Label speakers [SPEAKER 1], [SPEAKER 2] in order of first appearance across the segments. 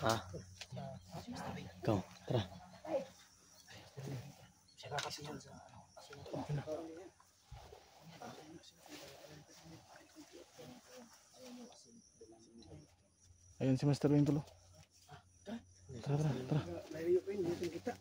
[SPEAKER 1] Ha? Ikaw, tara.
[SPEAKER 2] Ayan si Master Wing tulo. Tara.
[SPEAKER 3] Layo pa yun, dito kita.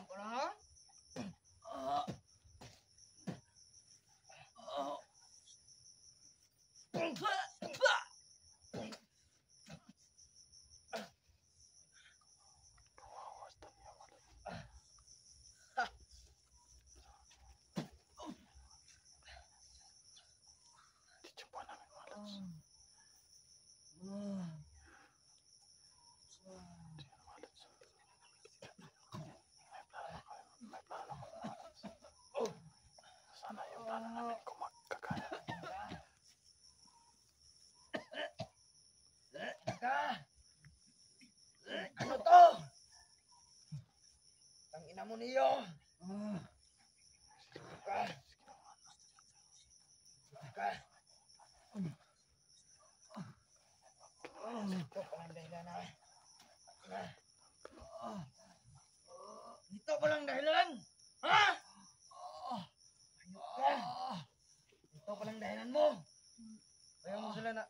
[SPEAKER 4] Alam ko na ha?
[SPEAKER 2] Titsubuan namin mga lods. May plano kami mga lods. Sana yung plano namin kung magkakaya.
[SPEAKER 4] Ano to? Tangina mo niyo. Ito palang dahilan na. Ito palang dahilan. Ha? Ito palang dahilan mo. Ayaw mo sila na,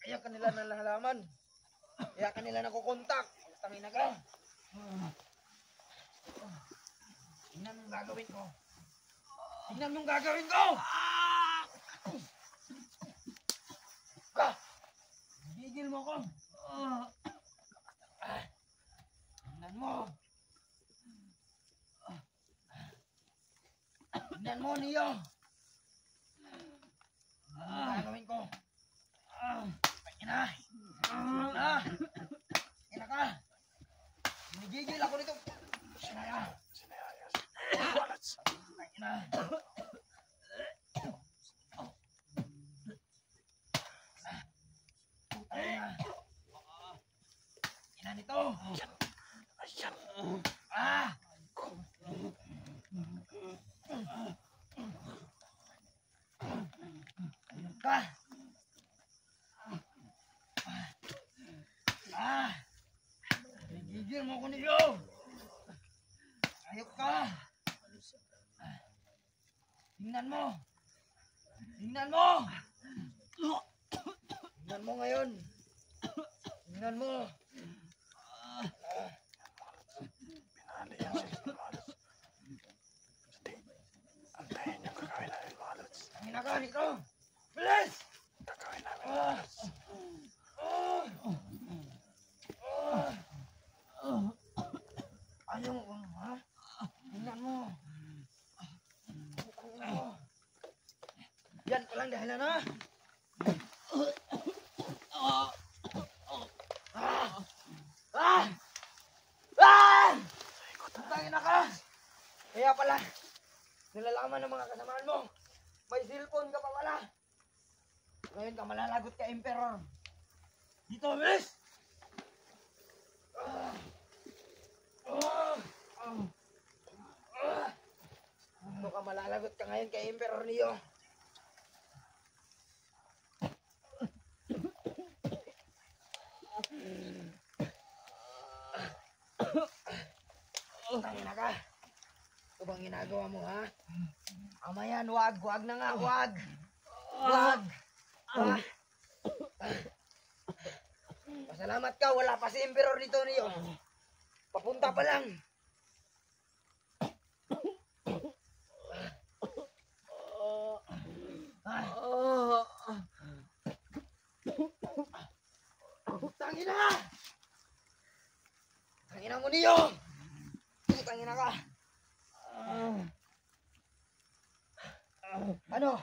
[SPEAKER 4] ayaw kanila na halaman. Kaya kanila nakukontak. Tangina ka. Tingnan mong gagawin ko. Tingnan mong gagawin ko! Ka! Gigil mo ko. Tingnan mo. Tingnan mo, Neo. Ang gagawin ko. Ina. Ina ka. Nagigil ako nito. Sinaya.
[SPEAKER 2] Mga lods.
[SPEAKER 4] Ina. Ina nito.
[SPEAKER 2] Ayan.
[SPEAKER 4] Ah! Ka! Ah! Nagigil mo ko niyo! Ayok ka! Tingnan mo! Tingnan mo! Tingnan mo ngayon! Tingnan mo!
[SPEAKER 2] Pinali yan sila mga lods. Hindi. Antayin yung gagawin namin mga lods.
[SPEAKER 4] Ang inakali ko! Bilis!
[SPEAKER 2] Gagawin namin mga lods.
[SPEAKER 4] Ayaw mo, ha? Tingnan mo! Tingnan mo! Yan palang dahilan, ha? Tangin na ka! Kaya pala, nilalaman ng mga kasamaan mo. May cellphone ka pa pala. Ngayon ka malalagot ka, Emperor. Dito, bilis! Dito ka malalagot ka ngayon kay Emperor Neo. Tangin na ka. Ito bang ginagawa mo, ha? Ama yan, wag na nga, wag. Wag. Pasalamat ka, wala pa si Emperor dito niyo. Papunta pa lang. Tangina! Tangina mo niyo! Tangina ka! Ano?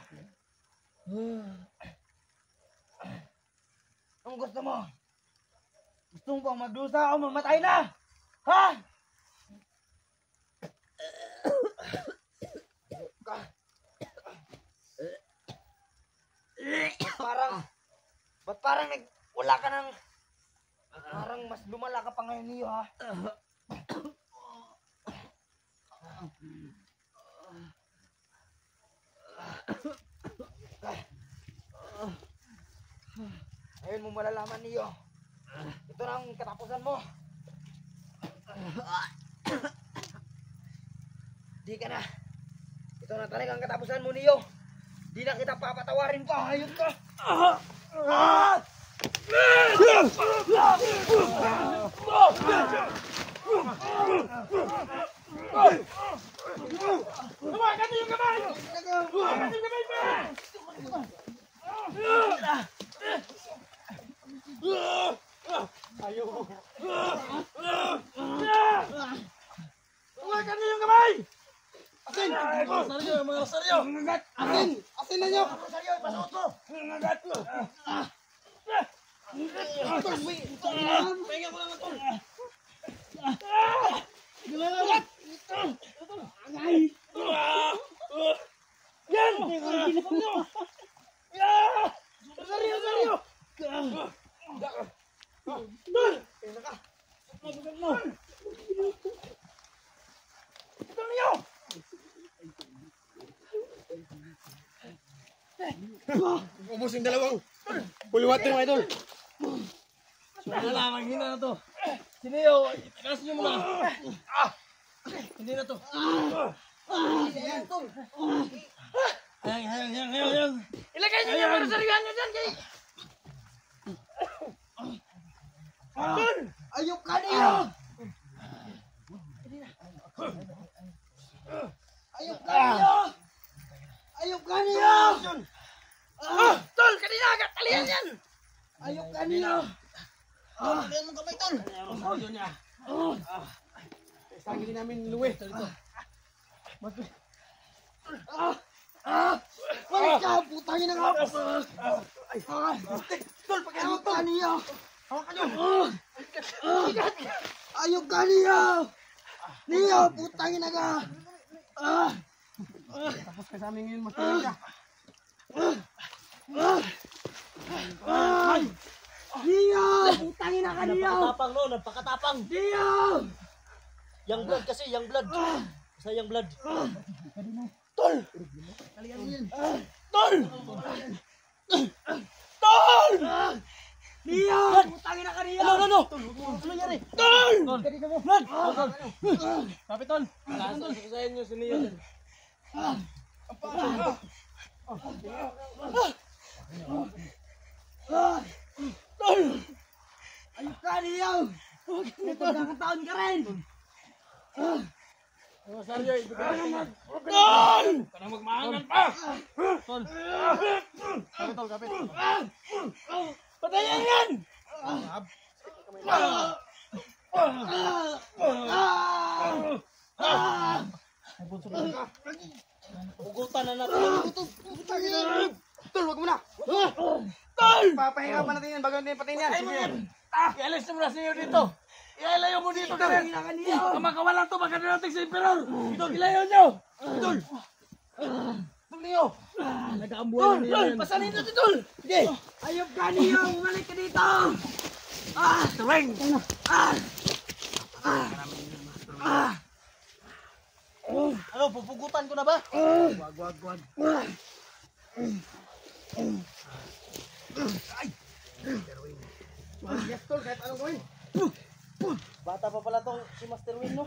[SPEAKER 4] Anong gusto mo? Gusto mo bang magdusa o mamatay na? Ha? Ba't parang wala ka ng... Parang mas lumala ka pa ngayon niyo, ha? Ngayon mo malalaman niyo. Ito na ang katapusan mo. Di ka na. Ito na talagang katapusan mo niyo. Di na kita papatawarin pa. Hayop ka.
[SPEAKER 2] Hawakan niyo yung kamay! Hawakan niyo yung kamay pa! Ayaw. Hawakan niyo yung kamay! Asin! Rosaryo, mga Rosaryo! Asin! Asin na niyo! Rosaryo, ipasuot mo! Nangagat mo! Pahinga mo lang ito! Nangagat! Agay! Yan! Rosaryo, Rosaryo! Dol! Pahinga ka! Mabugan mo! Ito niyo! Ubus yung dalawang puluwat ng idol. Wala lamang hina na to. Siniyo, itakas nyo muna. Hindi na to. Hayang. Ilagay nyo yung mga sarihan nyo dyan, kay. Ayok ka niyo! Ayok ka niyo! Ayok ka niyo! Tol! Kanina! Talihan yan! Ayok ka niyo! Talihan mo kamay, Tol! Ayun niya! Sagili namin luwi! Balik ka! Putangin na nga! Tol! Ayok ka niyo! Ayok ka niyo! Niyo! Putangin na ka! Tapos ka sa amin ngayon, masaya ka. Niyo! Putangin na ka, Niyo!
[SPEAKER 1] Napakatapang no, napakatapang.
[SPEAKER 4] Niyo!
[SPEAKER 1] Young blood kasi, young blood. Basta young blood.
[SPEAKER 4] Tol! Tol! Niyo! Putangin na ka, Niyo!
[SPEAKER 1] Ano? Ano nangyari?
[SPEAKER 4] Tol!
[SPEAKER 1] Blood! Kapit tol. Sasayin nyo si Neo dyan.
[SPEAKER 4] Tol! Ayok ka, Niyo! May pagkakataon ka rin!
[SPEAKER 2] Rosaryo, ibigay mo.
[SPEAKER 4] Tol!
[SPEAKER 2] Parang magmahangan pa!
[SPEAKER 1] Tol.
[SPEAKER 2] Kapit.
[SPEAKER 4] Patayin yan!
[SPEAKER 1] Ugutan na natin.
[SPEAKER 4] Tol, wag mo na! Tol! Papahinga pa natin yan bago natin patayin yan.
[SPEAKER 2] I-alis mo na siya dito. Ilayo mo dito kami. Kamakawalan to, baka natin sa Emperor. Ilayo nyo. Idol. Idol niyo.
[SPEAKER 4] Nag-aambuhan na yan. Pasanin natin, Tol! Sige! Ayop ka niyo! Bumalik ka dito!
[SPEAKER 2] Tuwing.
[SPEAKER 1] Ano, pupugutan ko na ba?
[SPEAKER 4] Wag. Yes, Tol, kahit anong gawin.
[SPEAKER 1] Bata pa pala tong si Master Win, no?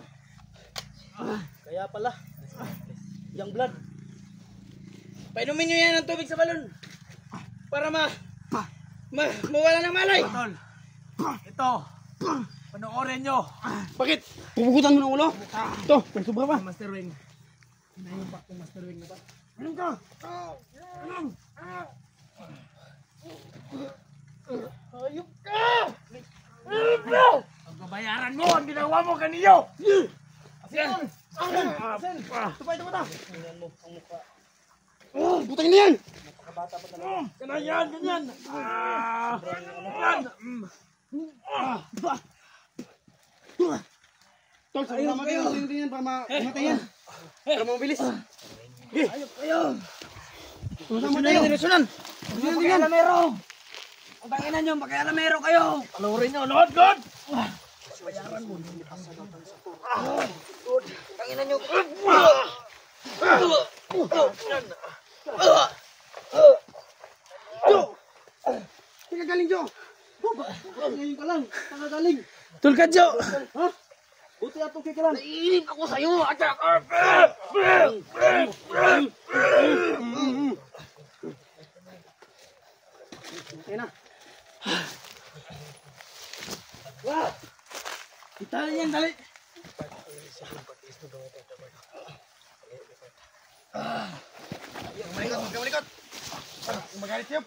[SPEAKER 1] Kaya pala. Young blood.
[SPEAKER 4] Painumin nyo yan ng tubig sa balon. Para mawala ng malay.
[SPEAKER 2] Tol. Ito. Panoorin nyo.
[SPEAKER 4] Bakit? Pupugutan mo ng ulo? Ito, may sobra pa.
[SPEAKER 2] Master Wing.
[SPEAKER 4] Hinayin pa kung Master Wing na ba? Anong ka? Ayop ka!
[SPEAKER 2] Ang babayaran mo, ang ginawa mo kaniyo.
[SPEAKER 4] Asin! Asin! Tupay ito mata!
[SPEAKER 1] Tingnan mo ang mukha.
[SPEAKER 4] Butangin na yan!
[SPEAKER 1] Napakabata pa talaga.
[SPEAKER 2] Ganyan. Yan.
[SPEAKER 4] Tol, sama kayo. Tingnan yan para mamatay yan. Para mabilis. Ayop kayo! Sama tayo. Direksyonan! Pakialamero! Ang tanginan nyo, pakialamero kayo!
[SPEAKER 2] Palurin nyo, Lord!
[SPEAKER 4] Tanginan nyo! Teka galing, Jo! Ngayon ka lang, galing.
[SPEAKER 2] Tulkad, Jo!
[SPEAKER 4] Ha? Buti atong kikilan. Naiinig ako sa'yo! Atak! Okay na. Wow! Itali yan, dali!
[SPEAKER 2] Malikot. Magalit siya.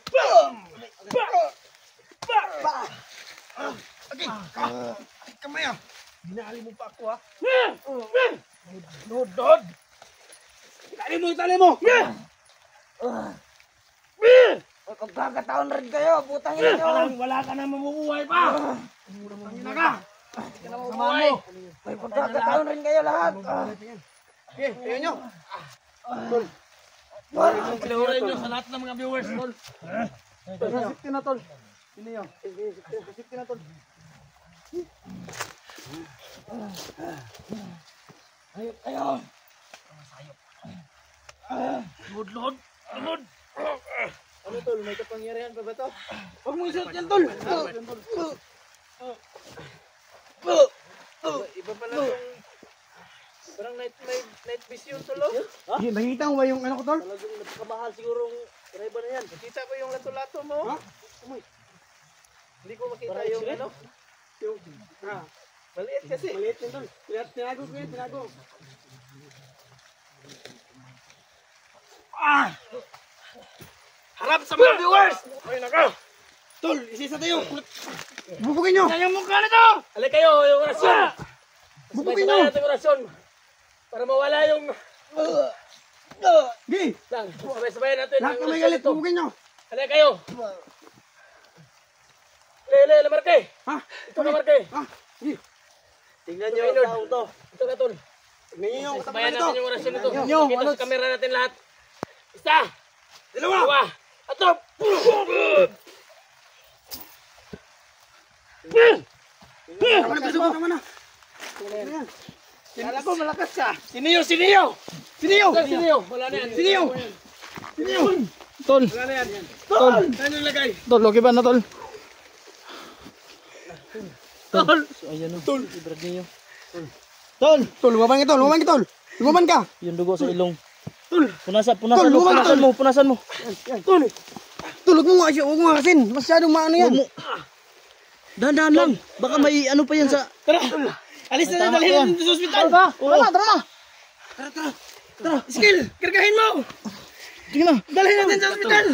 [SPEAKER 2] Okay. Kamay ah.
[SPEAKER 1] Dinali mo pa ako ha.
[SPEAKER 2] Nodod.
[SPEAKER 4] Tali mo! Magkakataon rin kayo, putang ina nyo!
[SPEAKER 1] Wala ka na mabubuhay pa. Tangina ka. Hindi ka na mabubuhay.
[SPEAKER 4] May pagkakataon rin kayo lahat!
[SPEAKER 2] Okay, ayun nyo.
[SPEAKER 1] Kinuhurin nyo sa lahat ng mga viewers, tol.
[SPEAKER 2] Safety na tol. Sino yun? Safety na tol.
[SPEAKER 4] Ayaw!
[SPEAKER 1] Lod.
[SPEAKER 2] Ano tol, may kapangyarihan pa ba to?
[SPEAKER 4] Huwag mo isuot yan, tol!
[SPEAKER 2] Iba pala tong... Parang night vision tol oh.
[SPEAKER 3] Nakikita mo ba yung ano ko, tol?
[SPEAKER 1] Talagang napakamahal sigurong driver na yan.
[SPEAKER 2] Kita ko yung lato-lato mo.
[SPEAKER 3] Ha?
[SPEAKER 2] Hindi ko makita yung ano.
[SPEAKER 3] Yung,
[SPEAKER 2] Maliit kasi.
[SPEAKER 3] maliit yun, tol. Tinago ko yun, tinago.
[SPEAKER 1] Harap sa mga viewers!
[SPEAKER 2] Ay naka.
[SPEAKER 3] Tol, isa tayo. Bubugin nyo!
[SPEAKER 1] Yan yung mukha nito! Halika kayo, yung orasyon!
[SPEAKER 3] Bubugin
[SPEAKER 1] Sabay-sabay
[SPEAKER 3] nyo!
[SPEAKER 1] natin yung orasyon. Para mawala yung...
[SPEAKER 3] Gi!
[SPEAKER 1] Lang, sabay-sabay natin
[SPEAKER 3] Lahat
[SPEAKER 1] yung
[SPEAKER 3] na may
[SPEAKER 1] orasyon
[SPEAKER 3] galit,
[SPEAKER 1] nito.
[SPEAKER 3] bubugin nyo!
[SPEAKER 1] Halika kayo! Le, Marque!
[SPEAKER 3] Ha?
[SPEAKER 1] Ito ka, Marque!
[SPEAKER 3] Ha? Gi!
[SPEAKER 1] Tingnan nyo yung tao to. Ito ka, tol.
[SPEAKER 3] Tignan nyo yung
[SPEAKER 1] Sabayan
[SPEAKER 3] katapan
[SPEAKER 1] natin
[SPEAKER 3] nito.
[SPEAKER 1] yung orasyon nito.
[SPEAKER 3] Nyo,
[SPEAKER 1] Kita
[SPEAKER 3] ano?
[SPEAKER 1] sa camera natin lahat. Isa!
[SPEAKER 3] Dalawa!
[SPEAKER 1] Atop!
[SPEAKER 3] Malakas ako naman na. Ayan.
[SPEAKER 1] Kala ko malakas ka. Siniyo! Wala na yan.
[SPEAKER 3] Siniyo!
[SPEAKER 2] Tol.
[SPEAKER 1] Wala na yan.
[SPEAKER 2] Tol.
[SPEAKER 1] Saan yung lagay?
[SPEAKER 2] Tol, okay ba na tol?
[SPEAKER 1] Tol!
[SPEAKER 2] Tol.
[SPEAKER 1] Ibrad niyo.
[SPEAKER 2] Tol.
[SPEAKER 3] Tol, lumabang ka, tol. Lumabang ka, tol. Lumabang ka.
[SPEAKER 1] Yung dugo sa ilong.
[SPEAKER 3] Tol.
[SPEAKER 1] Punasan
[SPEAKER 3] Tol, lumabang, tol.
[SPEAKER 1] punasan mo.
[SPEAKER 3] Tol. Tol, huwag mo nga kasin. Masyadong maano yan.
[SPEAKER 1] Dahan-dahan lang. Baka may ano pa yan sa...
[SPEAKER 3] Tara. Alis na na, dalhin natin sa ospital. Tara na. Tara. Skill, kargahin mo.
[SPEAKER 1] Sige na.
[SPEAKER 3] Dalhin natin sa ospital.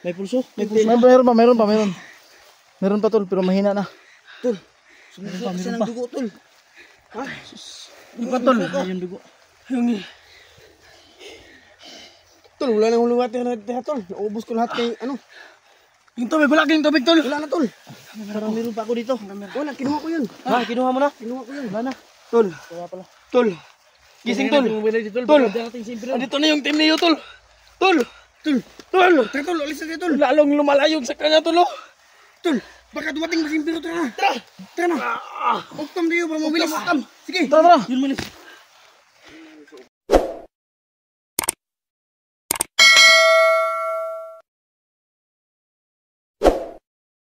[SPEAKER 1] May pulso?
[SPEAKER 2] Meron pa. Meron pa tol, pero mahina na.
[SPEAKER 3] Kasi ng dugo, tol.
[SPEAKER 1] Yung pa, tol. Yung dugo.
[SPEAKER 3] Tol, wala nang huluwat na tol. Naubos ko lahat kay ano.
[SPEAKER 1] Yung tubig, wala kayong tubig, tol.
[SPEAKER 3] Wala na, tol.
[SPEAKER 1] Parang meron pa ako dito.
[SPEAKER 3] Wala, kinuha ko yun.
[SPEAKER 1] Ha, kinuha mo na?
[SPEAKER 3] Kinuha ko yun.
[SPEAKER 1] Wala na.
[SPEAKER 3] Tol.
[SPEAKER 1] Wala pala.
[SPEAKER 3] Tol. Gising, tol.
[SPEAKER 1] Tol. Andito na yung team niyo, tol. Tol.
[SPEAKER 3] Tol.
[SPEAKER 1] Tol.
[SPEAKER 3] Tara, tol. Alis na tayo, tol.
[SPEAKER 1] Lalong lumalayog sa kanya, tol. Oh.
[SPEAKER 3] Tol. Baka dumating masimpiro. Tara na. Tara na. Oktam tayo para mabilis. Sige.
[SPEAKER 1] Tara. Yun malis.